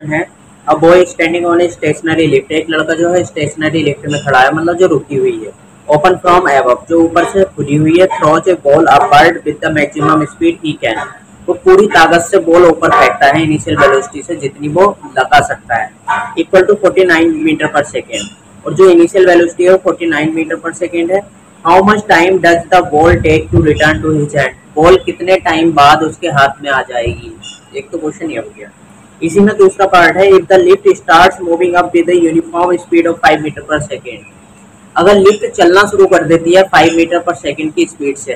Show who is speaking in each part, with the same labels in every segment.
Speaker 1: है। अब boy standing on a stationary lift, एक लड़का जो है स्टेशनरी लिफ्ट में खड़ा है, मतलब जो रुकी हुई है। ओपन फ्रॉम एबव, जो ऊपर से खुली हुई है। Throws A ball upward with the maximum speed he can, वो पूरी ताकत से बॉल ऊपर फेंकता है इनिशियल वेलोसिटी से, जितनी वो लगा सकता है, इक्वल टू 49 मीटर पर सेकेंड। और जो इनिशियल वेलोसिटी है वो 49 मीटर पर सेकेंड है। How much time does the ball take to return to his hand, ball कितने टाइम बाद उसके हाथ में आ जाएगी। एक तो क्वेश्चन ये हो गया। इसी में दूसरा पार्ट है, if the lift starts moving up with uniform speed of 5 metre पर सेकेंड, अगर लिफ्ट चलना शुरू कर देती है 5 मीटर पर सेकेंड की स्पीड से,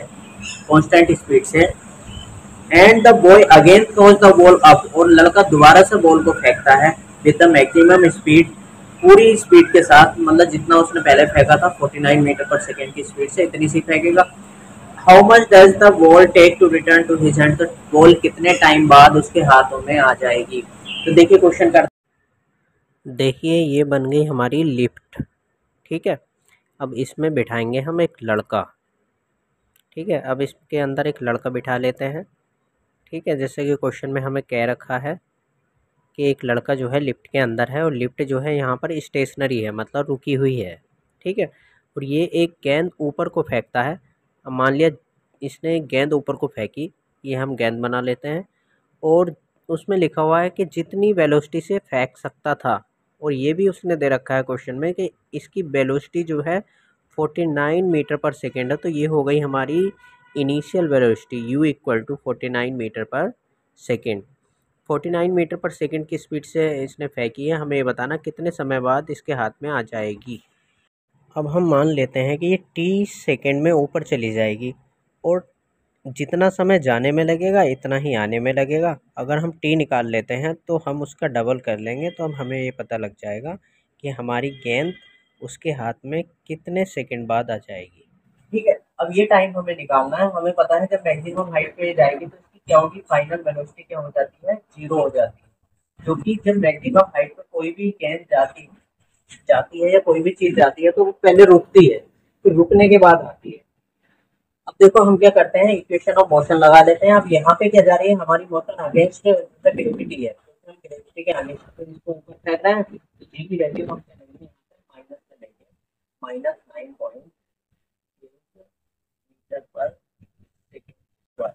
Speaker 1: कांस्टेंट स्पीड से, and the boy again throws the ball up, और लड़का दोबारा से बॉल को फेंकता है विद द मैक्सिमम स्पीड, पूरी स्पीड के साथ, मतलब जितना उसने पहले फेंका था 49 मीटर पर सेकेंड की स्पीड से, इतनी सी फेंकेगा। How much does the ball take to return to his hand, तो बॉल कितने टाइम बाद उसके हाथों में आ जाएगी। तो देखिए क्वेश्चन कर, देखिए ये बन गई हमारी लिफ्ट। ठीक है, अब इसमें बिठाएंगे हम एक लड़का। ठीक है, अब इसके अंदर एक लड़का बिठा लेते हैं। ठीक है, जैसे कि क्वेश्चन में हमें कह रखा है कि एक लड़का जो है लिफ्ट के अंदर है, और लिफ्ट जो है यहाँ पर स्टेशनरी है, मतलब रुकी हुई है। ठीक है, और ये एक गेंद ऊपर को फेंकता है। अब मान लिया इसने एक गेंद ऊपर को फेंकी, ये हम गेंद बना लेते हैं। और उसमें लिखा हुआ है कि जितनी वेलोसिटी से फेंक सकता था, और ये भी उसने दे रखा है क्वेश्चन में कि इसकी वेलोसिटी जो है 49 मीटर पर सेकेंड है। तो ये हो गई हमारी initial velocity, u equal to 49 metre पर सेकेंड। 49 मीटर पर सेकेंड की स्पीड से इसने फेंकी है, हमें ये बताना कितने समय बाद इसके हाथ में आ जाएगी। अब हम मान लेते हैं कि ये टी सेकेंड में ऊपर चली जाएगी, और जितना समय जाने में लगेगा इतना ही आने में लगेगा। अगर हम टी निकाल लेते हैं तो हम उसका डबल कर लेंगे, तो अब हमें ये पता लग जाएगा कि हमारी गेंद उसके हाथ में कितने सेकंड बाद आ जाएगी। ठीक है, अब ये टाइम हमें निकालना है। हमें पता है जब मैक्सिमम हाइट पे जाएगी तो इसकी क्या होगी, फाइनल वेलोसिटी क्या हो जाती है, जीरो हो जाती है। क्योंकि जब मैक्सिमम हाइट पे कोई भी गेंद जाती जाती है या कोई भी चीज जाती है तो वो पहले रुकती है, फिर रुकने के बाद आती है। अब देखो हम क्या करते हैं, इक्वेशन ऑफ मोशन लगा देते हैं। अब यहाँ पे क्या जा रही है, हमारी मोशन अगेंस्ट द ग्रेविटी है, तो ग्रेविटी के आगे से तो इसको ऊपर कहता है, तो जी की वैल्यू हम क्या लेंगे, माइनस में लेंगे, माइनस 9.0 मीटर पर सेकेंड स्क्वायर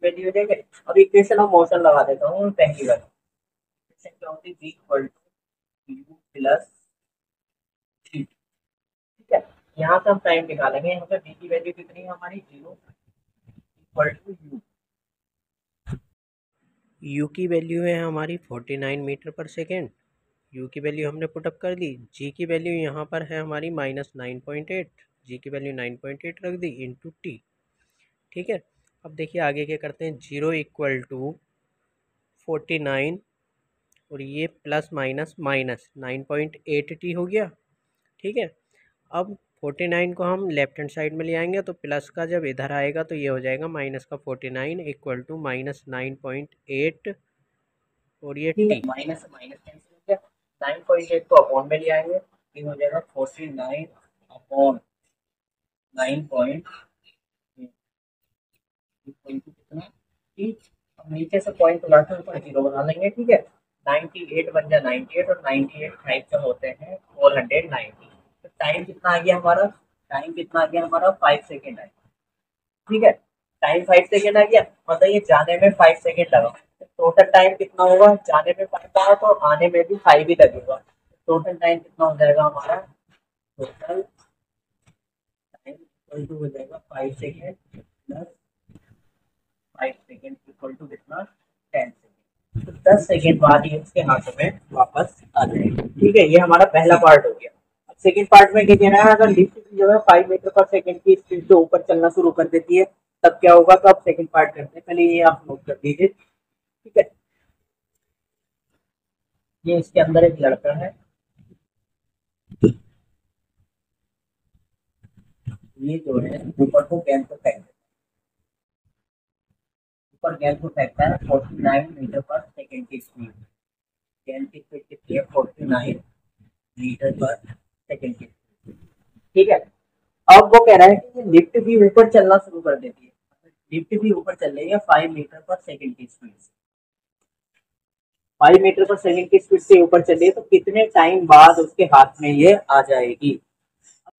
Speaker 1: वैल्यू हो जाएगी। अब इक्वेशन ऑफ मोशन लगा देता हूँ पहली बार। इक्वेशन क्या होती है, G equal to U plus T. ठीक है, यहाँ से हम टाइम निकालेंगे। यहाँ पे बी की वैल्यू कितनी है हमारी, zero, equal to u. U की वैल्यू है हमारी 49 मीटर पर सेकेंड। यू की वैल्यू हमने पुटअप कर दी। जी की वैल्यू यहाँ पर है हमारी -9.8, जी की वैल्यू 9.8 रख दी इंटू टी। ठीक है, अब देखिए आगे क्या करते हैं, जीरो इक्वल टू 49, और ये प्लस माइनस माइनस 9.8 टी हो गया। ठीक है, अब 49 को हम लेफ्ट हैंड साइड में ले आएंगे, तो प्लस का जब इधर आएगा तो ये हो जाएगा माइनस का 49 इक्वल टू -9.8, और ये टी, माइनस माइनस कैंसिल हो गया। 9.8 को अपॉन में ले आएंगे, ये हो जाएगा 49 अपॉन 9.8 कितना, ठीक। अब नीचे से पॉइंट उलाते हैं ऊपर जीरो बना लेंगे। ठीक है, 98 बन जाए 98, और 98 फाइव से होते हैं 490। तो टाइम कितना आ गया हमारा, टाइम कितना आ गया हमारा, 5 सेकेंड है। ठीक है, टाइम 5 सेकेंड आ गया, मतलब ये जाने में 5 सेकेंड लगा। तो टोटल टाइम कितना होगा, जाने में 5 लगा तो आने में भी 5 ही लगेगा। टोटल टाइम कितना हो जाएगा हमारा, टोटल टाइम इक्वल टू हो जाएगा 5 second plus 5 second equal to कितना, 10 सेकेंड। तो 10 सेकेंड बाद ये उसके हाथों में वापस आ जाएगा। ठीक है, ये हमारा पहला पार्ट हो गया। अब सेकेंड पार्ट में क्या कहना है, अगर लिफ्ट जो है 5 मीटर पर सेकेंड की स्पीड से ऊपर चलना शुरू कर देती है तब क्या होगा। तो आप सेकेंड पार्ट करते हैं, पहले ये आप नोट कर दीजिए। ठीक है, ये इसके अंदर एक लड़का है, ये जो है ऊपर को गेंद को फेंक ऊपर गेंद को फेंकता है 49 मीटर पर सेकेंड की स्पीड। गेंद की स्पीड कितनी है, 49 मीटर पर सेकेंड की स्पीड। ठीक है, अब वो कह रहा है कि लिफ्ट भी ऊपर चलना शुरू कर देती है, लिफ्ट भी ऊपर चल रही है 5 मीटर पर सेकेंड की स्पीड से। 5 मीटर पर सेकंड की स्पीड से ऊपर चले तो कितने टाइम बाद उसके हाथ में ये आ जाएगी।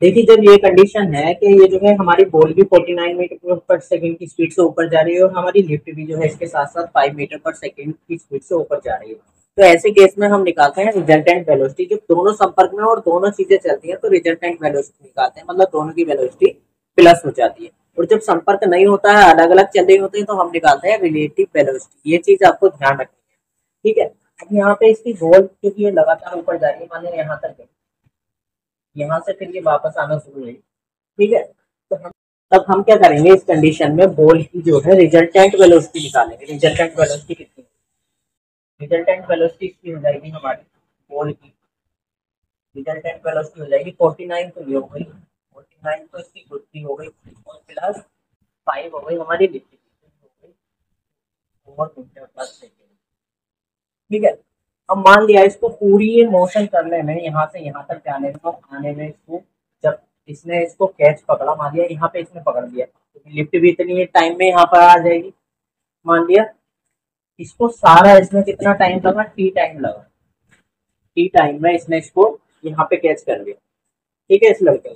Speaker 1: देखिए जब ये कंडीशन है कि ये जो है हमारी बॉल भी 49 मीटर पर सेकंड की स्पीड से ऊपर जा रही है और हमारी लिफ्ट भी जो है इसके साथ साथ 5 मीटर पर सेकंड की स्पीड से ऊपर जा रही है, तो ऐसे केस में हम निकालते हैं रिजल्टेंट वेलोसिटी। जब दोनों संपर्क में और दोनों चीजें चलती हैं तो रिजल्टेंट वेलोसिटी निकालते हैं, मतलब दोनों की वेलोसिटी प्लस हो जाती है। और जब संपर्क नहीं होता है, अलग अलग चल रही होती है, तो हम निकालते हैं रिलेटिव वेलोसिटी। ये चीज आपको ध्यान रखनी है, ठीक है। अब यहाँ पे इसकी बॉल क्योंकि ये लगातार ऊपर जा रही है, मान लीजिए यहाँ तक, यहाँ से फिर ये वापस आना शुरू हुई, ठीक है। तो हम तब हम क्या करेंगे, इस कंडीशन में बॉल की जो है रिजल्टेंट वेलोसिटी निकालेंगे। रिजल्टेंट वेलोसिटी कितनी है, रिजल्टेंट वेलोसिटी इसकी हो जाएगी हमारी बॉल की, रिजल्टेंट वेलोसिटी हो जाएगी 49, तो ये हो गई 49, तो इसकी गुत्ती हो गई और प्लस 5 हो गई हमारी लिफ्ट हो गई 4 मीटर पर सेकेंड, ठीक है। अब मान लिया इसको पूरी ये मोशन करने में, यहाँ से यहाँ तक जाने में, आने में, इसको जब इसने इसको कैच पकड़ा, मान लिया यहाँ पे इसने पकड़ लिया, तो लिफ्ट भी इतनी टाइम में यहाँ पर आ जाएगी। मान लिया इसको सारा, इसमें कितना टाइम लगा, टी टाइम लगा, टी टाइम में इसने इसको यहाँ पे कैच कर लिया, ठीक है, इस लड़के।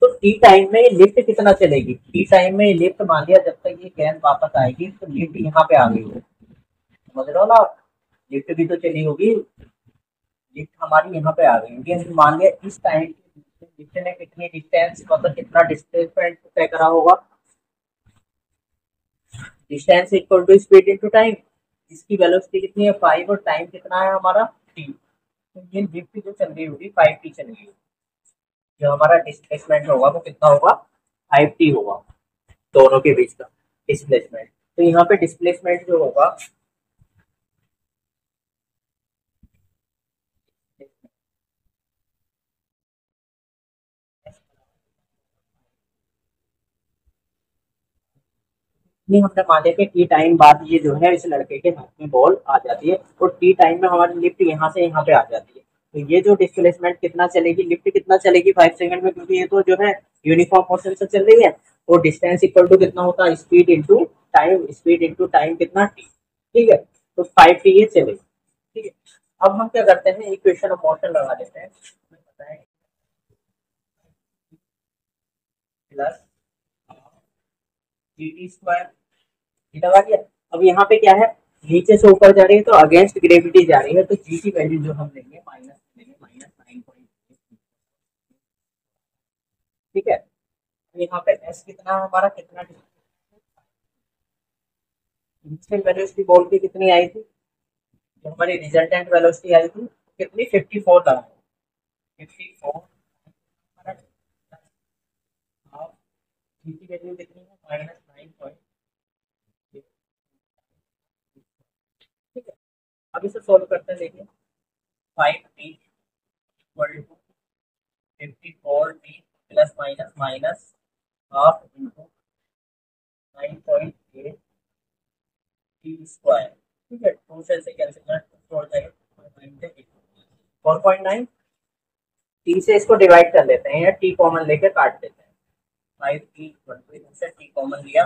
Speaker 1: तो टी टाइम में ये लिफ्ट कितना चलेगी, टी टाइम में ये लिफ्ट मान लिया जब तक ये गेंद वापस आएगी तो लिफ्ट यहाँ पे आ गई हो, समझ रहे हो ना, लिफ्ट भी तो चली होगी, लिफ्ट हमारी यहाँ पे आ गई होगी। मान लिया इस टाइम लिफ्ट ने कितनी डिस्टेंस, मतलब कितना डिस्प्लेसमेंट तय करा होगा, distance equal to speed into time. इसकी वेलोसिटी कितनी है 5 और टाइम कितना है हमारा टी, तो ये लिफ्ट जो चल रही होगी 5t चल रही होगी, जो हमारा डिस्प्लेसमेंट होगा वो कितना होगा 5t होगा, दोनों के बीच का डिस्प्लेसमेंट। तो यहाँ पे डिस्प्लेसमेंट जो होगा, नहीं हमने मान लिया कि टी टाइम बाद ये जो है इस लड़के के हाथ में बॉल आ जाती है और टी टाइम में हमारी लिफ्ट यहाँ से यहाँ पे आ जाती है, तो ये जो डिस्प्लेसमेंट कितना चलेगी, लिफ्ट कितना चलेगी 5 सेकंड में, क्योंकि ये तो जो है यूनिफॉर्म मोशन से चल रही है। और डिस्टेंस इक्वल टू कितना होता है, speed into time, speed into time कितना टी, ठीक है, तो 5t ये चलेगी, ठीक है। अब हम क्या करते हैं, इक्वेशन ऑफ मोशन लगा देते हैं, प्लस टी स्क्वायर लगा दिया। अब यहाँ पे क्या है, नीचे से ऊपर जा रही है तो अगेंस्ट ग्रेविटी जा रही है, तो जी की वैल्यू जो हम लेंगे -9.8, ठीक है। यहाँ पे एस कितना हमारा, कितना इनिशियल वेलोसिटी बॉल की कितनी आई थी, जो हमारी रिजल्टेंट वेलोसिटी आई थी कितनी 54 लगा, 54 हाफ जी की वैल्यू कितनी है -9, ठीक है। अब इसे सॉल्व करते हैं, देखिए 5t equal to 54t plus minus minus half into 9.8 t square, ठीक है, 2 से कैंसिल करना, 4.9, टी से इसको डिवाइड कर लेते हैं या टी कॉमन लेके काट देते हैं, 5t इक्वल टू से टी कॉमन लिया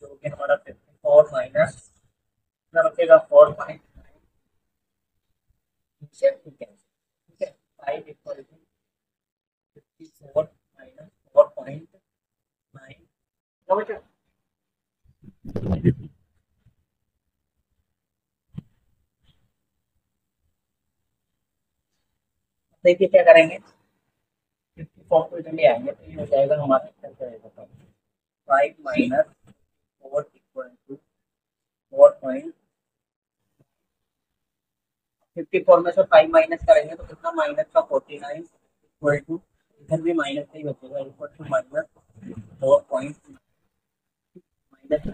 Speaker 1: जो कि हमारा 54 माइनस कितना बचेगा 4.9, ठीक है, 5 इक्वल टू 54 माइनस 4.9, क्या बचा, देखिए क्या करेंगे, 54 को इधर ले आएंगे तो ये हो जाएगा हमारा 5 माइनस 4 इक्वल टू 4.54 में से 5 माइनस करेंगे तो कितना माइनस का 49 इक्वल टू, इधर भी माइनस ही बचेगा, equal to minus 4 minus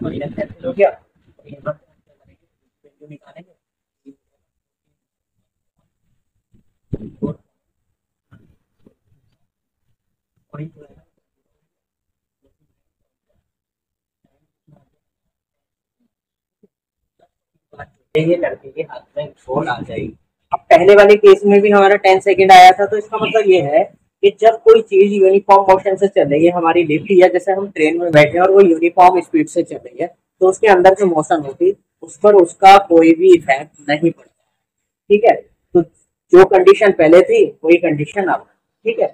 Speaker 1: minus cancel हो गया, तो यहाँ पे हम क्या करेंगे, वैल्यू निकालेंगे, ये लड़के के हाथ में बॉल आ जाएगी। अब पहले वाले केस में भी हमारा 10 सेकंड आया था, तो इसका मतलब ये है कि जब कोई चीज यूनिफॉर्म मोशन से चल रही है, हमारी लिफ्ट या जैसे हम ट्रेन में बैठे हैं और वो यूनिफॉर्म स्पीड से चल रही है, तो उसके अंदर जो मोशन होती है उस पर उसका कोई भी इफेक्ट नहीं पड़ता, ठीक है, तो जो कंडीशन पहले थी वही कंडीशन अब, ठीक है।